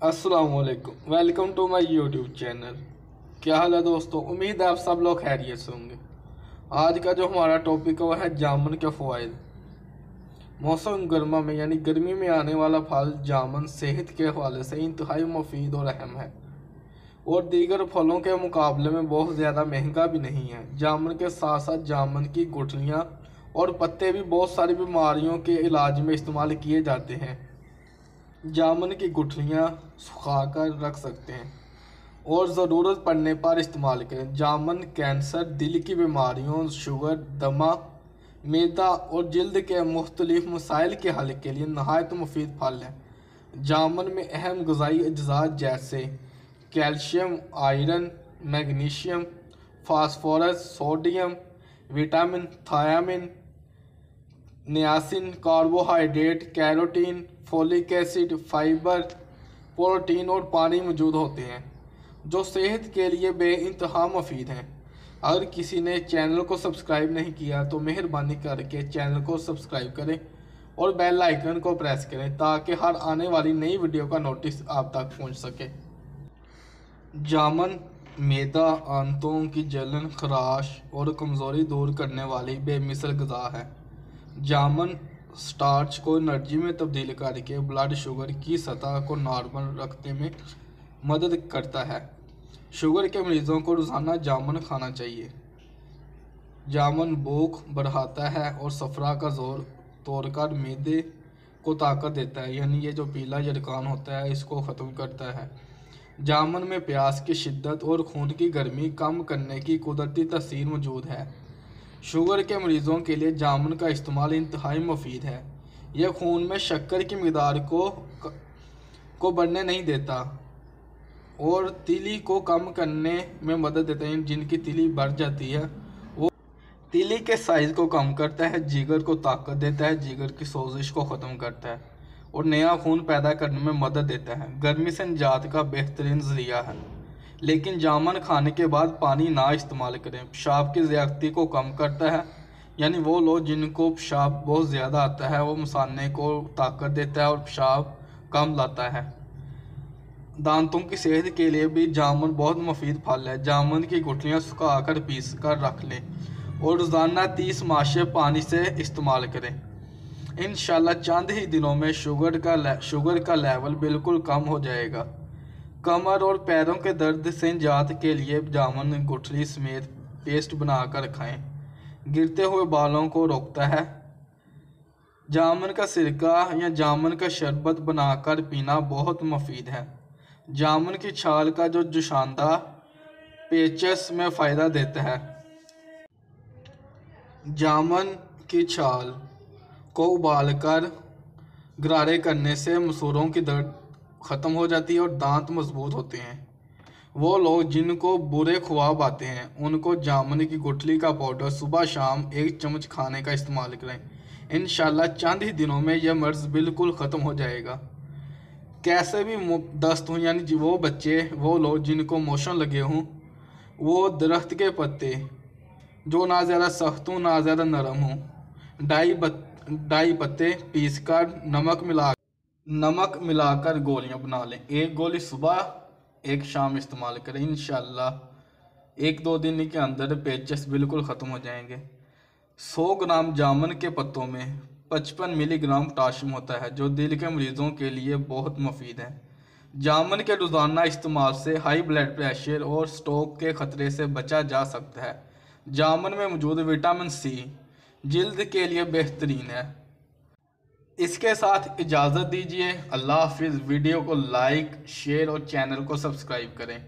अस्सलाम वालेकुम, welcome to my YouTube channel. क्या हाल है दोस्तों, उम्मीद है आप सब लोग खैरियत से होंगे। आज का जो हमारा टॉपिक है वो है जामुन के फ़वाइद। मौसम गर्मा में यानी गर्मी में आने वाला फल जामुन सेहत के हवाले से इंतहाई मुफीद और अहम है और दीगर फलों के मुकाबले में बहुत ज़्यादा महंगा भी नहीं है। जामुन के साथ साथ जामुन की गुठलियाँ और पत्ते भी बहुत सारी बीमारियों के इलाज में इस्तेमाल किए जाते हैं। जामुन की गुठलियाँ सुखाकर रख सकते हैं और ज़रूरत पड़ने पर इस्तेमाल करें। जामुन कैंसर, दिल की बीमारियों, शुगर, दमा, मैदा और जल्द के मुख्तलिफ मसाइल के हल के लिए नहायत मुफीद फल है। जामुन में अहम ग़िज़ाई अज्जा जैसे calcium, iron, magnesium, phosphorus, sodium, vitamin, thiamine, niacin, carbohydrate, carotene, folic acid, fibre, protein और पानी मौजूद होते हैं जो सेहत के लिए बेइंतहा मुफीद हैं। अगर किसी ने चैनल को सब्सक्राइब नहीं किया तो मेहरबानी करके चैनल को सब्सक्राइब करें और बेल आइकन को प्रेस करें ताकि हर आने वाली नई वीडियो का नोटिस आप तक पहुंच सके। जामुन मैदा, आंतों की जलन, खराश और कमज़ोरी दूर करने वाली बेमिसाल ग़िज़ा है। जामुन स्टार्च को एनर्जी में तब्दील करके ब्लड शुगर की सतह को नॉर्मल रखने में मदद करता है। शुगर के मरीज़ों को रोज़ाना जामुन खाना चाहिए। जामुन भूख बढ़ाता है और सफरा का जोर तोड़कर मैदे को ताकत देता है, यानी ये जो पीला यरकान होता है इसको ख़त्म करता है। जामुन में प्यास की शिद्दत और खून की गर्मी कम करने की कुदरती तसीर मौजूद है। शुगर के मरीज़ों के लिए जामुन का इस्तेमाल इंतहाई मुफीद है। यह खून में शक्कर की मिक़दार को बढ़ने नहीं देता और तिली को कम करने में मदद देता है। जिनकी तिली बढ़ जाती है वो तिली के साइज़ को कम करता है, जिगर को ताकत देता है, जिगर की सोजिश को ख़त्म करता है और नया खून पैदा करने में मदद देता है। गर्मी से निजात का बेहतरीन ज़रिया है, लेकिन जामुन खाने के बाद पानी ना इस्तेमाल करें। पेशाब की ज़्यादती को कम करता है, यानी वो लोग जिनको पेशाब बहुत ज़्यादा आता है वो मसाने को ताकत देता है और पेशाब कम लाता है। दांतों की सेहत के लिए भी जामुन बहुत मुफीद फल है। जामुन की गुठलियाँ सुखाकर पीस कर रख लें और रोज़ाना 30 माशे पानी से इस्तेमाल करें। इंशाल्लाह चंद ही दिनों में शुगर का लेवल बिल्कुल कम हो जाएगा। कमर और पैरों के दर्द से निजात के लिए जामुन गुठली समेत पेस्ट बनाकर खाएं। गिरते हुए बालों को रोकता है। जामुन का सिरका या जामुन का शरबत बनाकर पीना बहुत मुफीद है। जामुन की छाल का जो जुशांदा पेचस में फ़ायदा देता है। जामुन की छाल को उबालकर गरारे करने से मसूड़ों की दर्द ख़त्म हो जाती है और दांत मजबूत होते हैं। वो लोग जिनको बुरे ख्वाब आते हैं उनको जामुन की गुठली का पाउडर सुबह शाम 1 चम्मच खाने का इस्तेमाल करें। इंशाल्लाह चंद ही दिनों में यह मर्ज़ बिल्कुल ख़त्म हो जाएगा। कैसे भी दस्त हों, यानी वो बच्चे, वो लोग जिनको मोशन लगे हों, वो दरख्त के पत्ते जो ना ज़्यादा सख्त हों ना ज़्यादा नरम हों, डाई पत्ते पीसकर नमक मिलाकर गोलियां बना लें। 1 गोली सुबह 1 शाम इस्तेमाल करें। इंशाल्लाह 1-2 दिन के अंदर पेचस बिल्कुल ख़त्म हो जाएंगे। 100 ग्राम जामुन के पत्तों में 55 मिलीग्राम पोटाशियम होता है जो दिल के मरीज़ों के लिए बहुत मुफीद है। जामुन के रोज़ाना इस्तेमाल से हाई ब्लड प्रेशर और स्ट्रोक के ख़तरे से बचा जा सकता है। जामुन में मौजूद विटामिन सी जल्द के लिए बेहतरीन है। इसके साथ इजाज़त दीजिए। अल्लाह हाफिज़। वीडियो को लाइक, शेयर और चैनल को सब्सक्राइब करें।